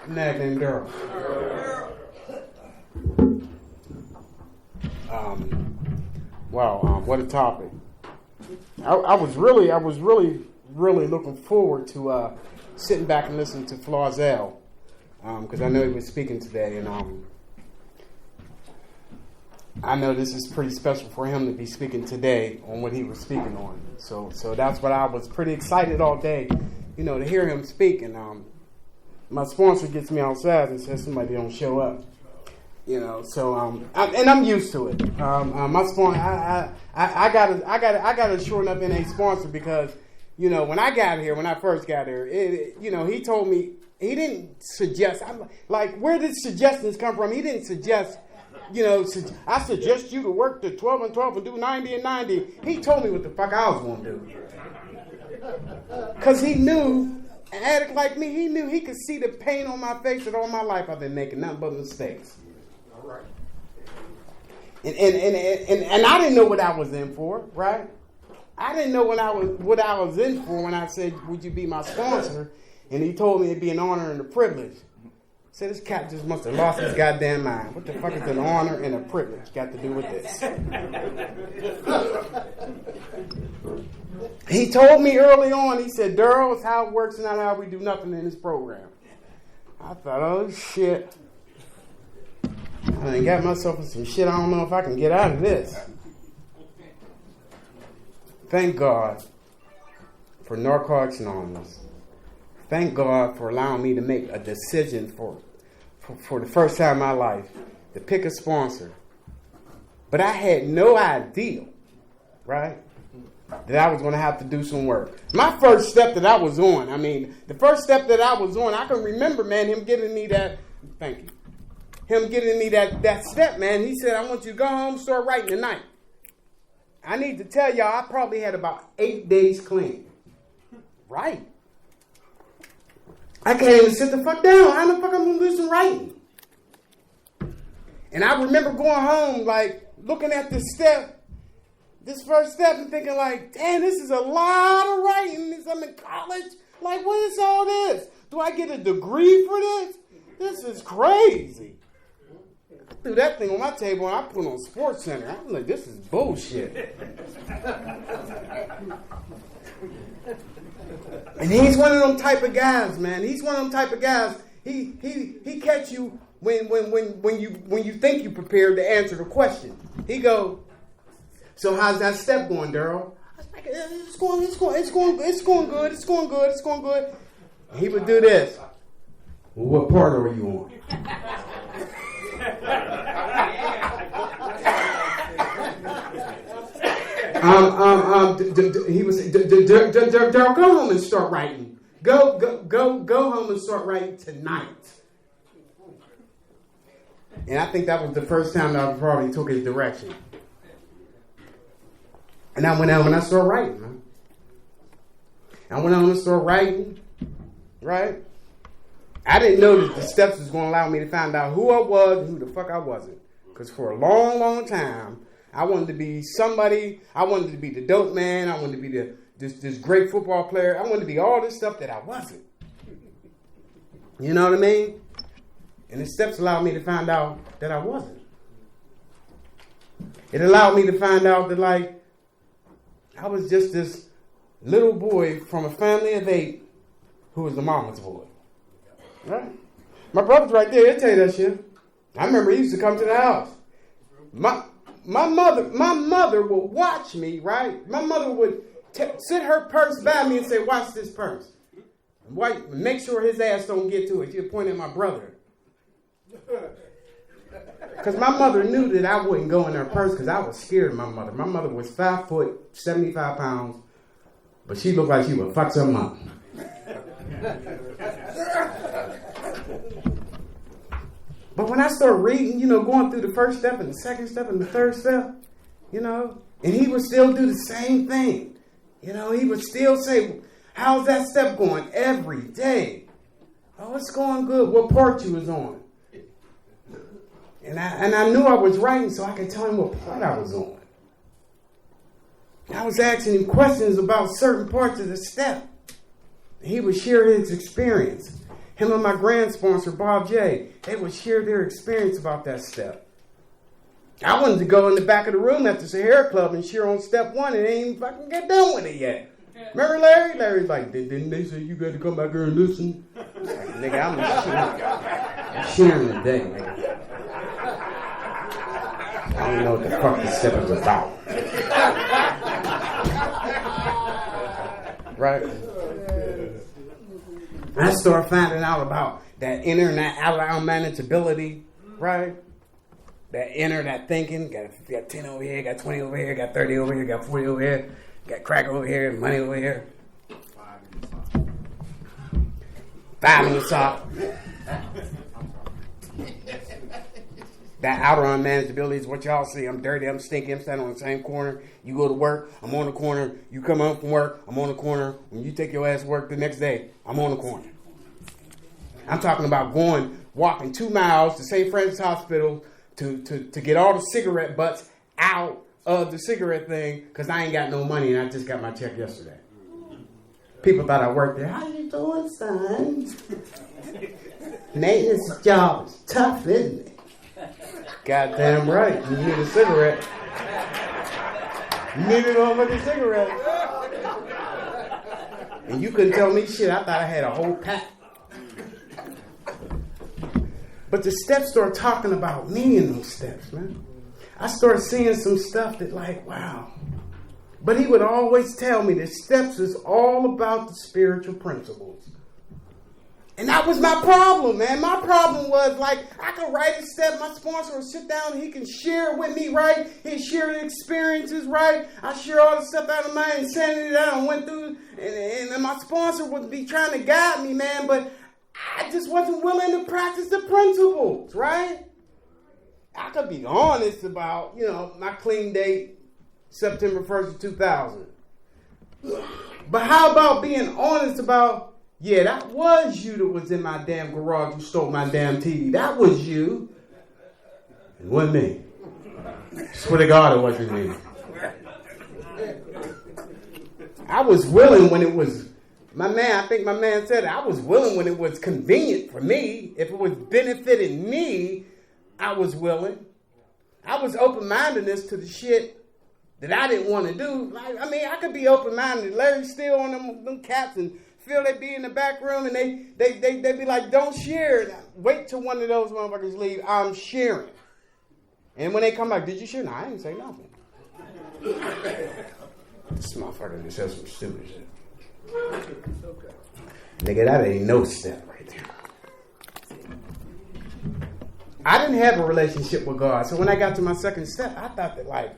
Nag named Darrell. Wow, what a topic. I was really looking forward to sitting back and listening to Flazell, because I know he was speaking today, and I know this is pretty special for him to be speaking today on what he was speaking on. So that's what I was pretty excited all day, to hear him speak. And my sponsor gets me outside and says somebody don't show up. And I'm used to it. My sponsor, I got a sure enough NA sponsor because, when I first got here, he told me, he didn't suggest, I'm like, where did suggestions come from? He didn't suggest, I suggest you to work the 12 and 12 and do 90 and 90. He told me what the fuck I was going to do. Because he knew, an addict like me, he knew he could see the pain on my face that all my life I've been making nothing but mistakes. All right. And I didn't know what I was in for, right? I didn't know what I was in for when I said, would you be my sponsor? And he told me it'd be an honor and a privilege. I said, this cat just must have lost his goddamn mind. What the fuck is an honor and a privilege got to do with this? He told me early on, he said, Darrell, it's how it works, not how we do nothing in this program. I thought, oh shit. I done got myself in some shit I don't know if I can get out of this. Thank God for Narcotics Anonymous. Thank God for allowing me to make a decision for the first time in my life to pick a sponsor. But I had no idea, right, that I was going to have to do some work. My first step that I was on, the first step that I was on, I can remember, man, him giving me that, thank you, him giving me that step, man. He said, I want you to go home and start writing tonight. I need to tell y'all, I probably had about 8 days clean. Right. I can't even sit the fuck down. How the fuck I'm going to do some writing? And I remember going home, like, looking at this first step, and thinking, like, damn, this is a lot of writing. I'm in college. Like, what is all this? Do I get a degree for this? This is crazy. I threw that thing on my table, and I put it on Sports Center. I was like, this is bullshit. And he's one of them type of guys, man. He's one of them type of guys. He catch you when you think you prepared to answer the question. He go, so how's that step going, Darrell? I was like, it's going good. And he would do this. Well, what part are you on? He was Darrell, go home and start writing. Go home and start writing tonight. And I think that was the first time that I probably took his direction. And I went out and I started writing, man. I went on and started writing, right? I didn't know that the steps was going to allow me to find out who I was and who the fuck I wasn't. Because for a long, long time, I wanted to be somebody. I wanted to be the dope man. I wanted to be this great football player. I wanted to be all this stuff that I wasn't. You know what I mean? And the steps allowed me to find out that I wasn't. It allowed me to find out that, like, I was just this little boy from a family of 8 who was the mama's boy. Right? My brother's right there. He'll tell you that shit. I remember he used to come to the house. My mother would watch me, right? My mother would sit her purse by me and say, watch this purse. Make sure his ass don't get to it. She'd point at my brother. Because my mother knew that I wouldn't go in her purse because I was scared of my mother. My mother was 5 foot, 75 pounds, but she looked like she would fuck something up. But when I started reading, going through the first step and the second step and the third step, and he would still do the same thing. He would still say, how's that step going every day? Oh, it's going good. What part you was on? And I knew I was writing so I could tell him what part I was on. I was asking him questions about certain parts of the step. He would share his experience. Him and my grand sponsor, Bob J., they would share their experience about that step. I wanted to go in the back of the room after Sahara Club and share on step 1 and ain't even fucking get done with it yet. Remember Larry? Larry's like, didn't they say you got to come back here and listen? Like, nigga, I'm sharing today, nigga. I don't know what the fuck this step is about. Right? I started finding out about that inner and that outer manageability, right? That inner, that thinking, got 10 over here, got 20 over here, got 30 over here, got 40 over here, got crack over here, money over here. 5 in the sock. That outer unmanageability is what y'all see. I'm dirty, I'm stinky, I'm standing on the same corner. You go to work, I'm on the corner. You come home from work, I'm on the corner. When you take your ass to work the next day, I'm on the corner. I'm talking about walking 2 miles to St. Francis Hospital to get all the cigarette butts out of the cigarette thing because I ain't got no money and I just got my check yesterday. People thought I worked there. How you doing, son? Maintenance job is tough, isn't it? Goddamn right. You need a cigarette. You needed a motherfucking cigarette. And you couldn't tell me shit. I thought I had a whole pack. But the steps started talking about me in those steps, man. I started seeing some stuff that like, wow. But he would always tell me that steps is all about the spiritual principles. And that was my problem, man. My problem was like, I could write a step, my sponsor would sit down and he can share it with me, right? He'd share the experiences, right? I share all the stuff out of my insanity that I went through. And my sponsor would be trying to guide me, man. But I just wasn't willing to practice the principles, right? I could be honest about, my clean date, September 1st of 2000. But how about being honest about, yeah, that was you that was in my damn garage who stole my damn TV. That was you. It wasn't me. Swear to God it wasn't me. I was willing when it was, I think my man said it, I was willing when it was convenient for me. If it was benefiting me, I was willing. I was open-mindedness to the shit that I didn't want to do. I could be open-minded. Larry's still on them cats and feel they be in the back room and they be like, don't share. Wait till one of those motherfuckers leave. I'm sharing. And when they come back, did you share? No, I didn't say nothing. This motherfucker just says some stupid shit. Nigga, that ain't no step right there. I didn't have a relationship with God. So when I got to my second step, I thought that like,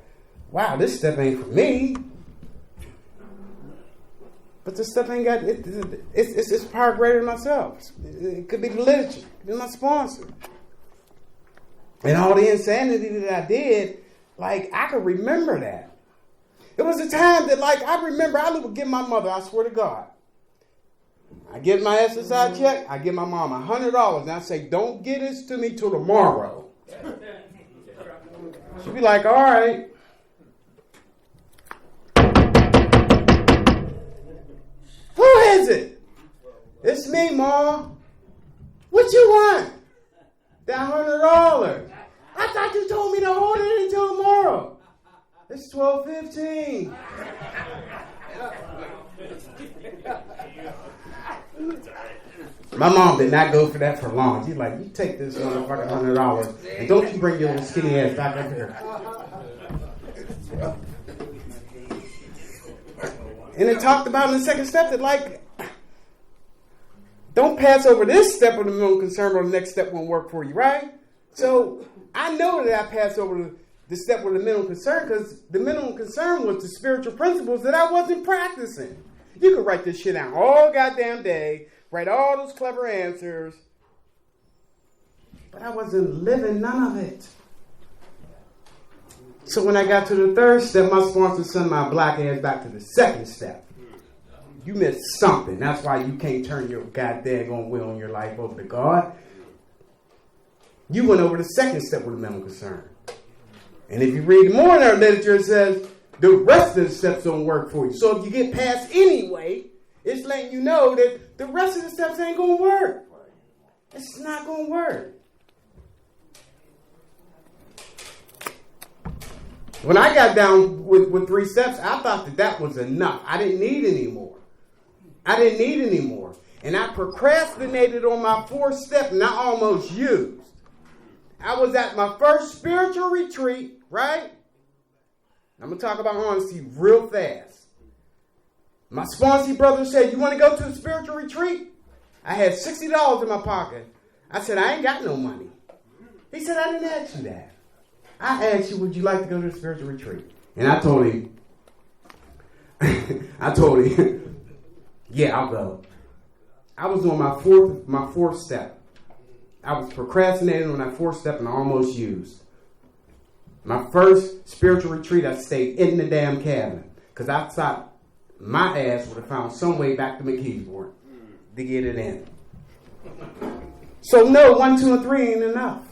wow, this step ain't for me. But this stuff ain't got, it's power greater than myself. It could be the literature, it could be my sponsor. And all the insanity that I did, like, I could remember that. It was a time that, like, I remember I would give my mother, I swear to God, I get my SSI check, I give my mom $100, and I say, don't get this to me till tomorrow. She'd be like, all right. Who is it? It's me, Ma. What you want? That $100. I thought you told me to hold it until tomorrow. It's 12:15. My mom did not go for that for long. She's like, you take this motherfucking $100 and don't you bring your little skinny ass back up here. And it talked about in the second step that, like, don't pass over this step of the minimum concern or the next step won't work for you, right? So I know that I passed over the step with the minimum concern because the minimum concern was the spiritual principles that I wasn't practicing. You could write this shit out all goddamn day, write all those clever answers, but I wasn't living none of it. So when I got to the third step, my sponsor sent my black ass back to the second step. You missed something. That's why you can't turn your goddamn will in your life over to God. You went over the second step with a mental concern. And if you read more in our literature, it says the rest of the steps don't work for you. So if you get past anyway, it's letting you know that the rest of the steps ain't going to work. It's not going to work. When I got down with 3 steps, I thought that was enough. I didn't need any more. And I procrastinated on my 4th step, and I almost used. I was at my first spiritual retreat, right? I'm going to talk about honesty real fast. My sponsee brother said, you want to go to a spiritual retreat? I had $60 in my pocket. I said, I ain't got no money. He said, I didn't ask you that. I asked you, would you like to go to a spiritual retreat? And I told him, yeah, I'll go. I was on my fourth step. I was procrastinating on that 4th step and I almost used. My first spiritual retreat, I stayed in the damn cabin because I thought my ass would have found some way back to McKeesport to get it in. So no, 1, 2, and 3 ain't enough.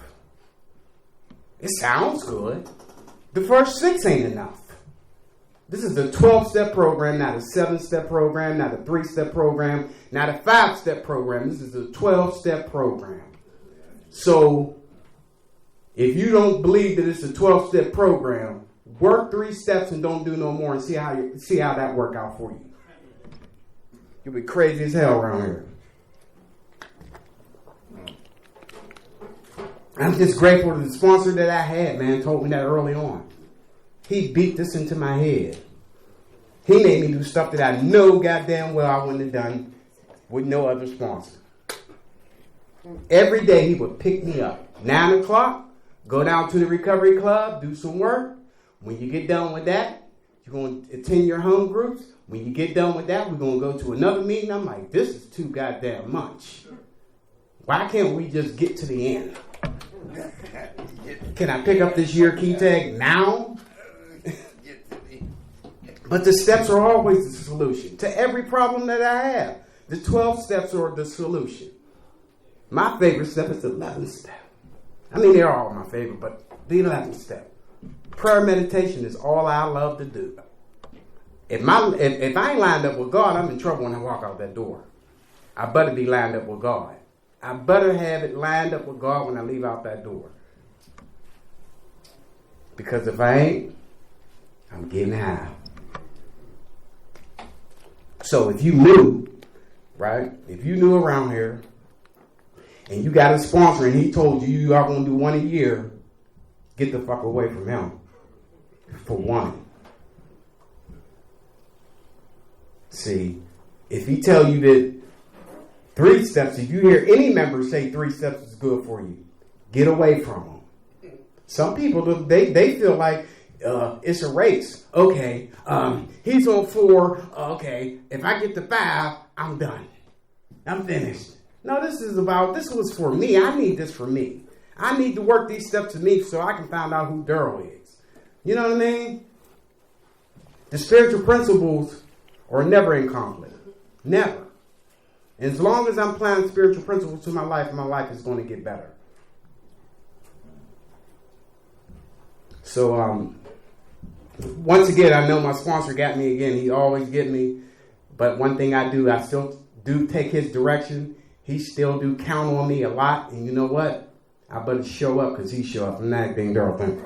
It sounds good. The first 6 ain't enough. This is the 12-step program, not a 7-step program, not a 3-step program, not a 5-step program. This is a 12-step program. So if you don't believe that it's a 12-step program, work 3 steps and don't do no more and see how that work out for you. You'll be crazy as hell around here. I'm just grateful to the sponsor that I had, man, told me that early on. He beat this into my head. He made me do stuff that I know goddamn well I wouldn't have done with no other sponsor. Every day he would pick me up. 9 o'clock, go down to the recovery club, do some work. When you get done with that, you're going to attend your home groups. When you get done with that, we're going to go to another meeting. I'm like, this is too goddamn much. Why can't we just get to the end? Can I pick up this year key tag now? But the steps are always the solution to every problem that I have. The 12 steps are the solution. My favorite step is the 11th step. I mean, they're all my favorite, but the 11th step. Prayer meditation is all I love to do. If I ain't lined up with God, I'm in trouble when I walk out that door. I better be lined up with God. I better have it lined up with God when I leave out that door. Because if I ain't, I'm getting high. So if you knew, right? If you knew around here and you got a sponsor and he told you are going to do 1 a year, get the fuck away from him. For one. See, if he tell you that 3 steps, if you hear any member say 3 steps is good for you, get away from them. Some people, they feel like it's a race. Okay, he's on 4. Okay, if I get to 5, I'm done. I'm finished. No, this was for me. I need this for me. I need to work these steps to me so I can find out who Darrell is. You know what I mean? The spiritual principles are never in conflict. Never. As long as I'm applying spiritual principles to my life is going to get better. So, once again, I know my sponsor got me again. He always get me. But one thing I do, I still do take his direction. He still do count on me a lot. And you know what? I better show up because he show up. And that thing, Darrell, thank you.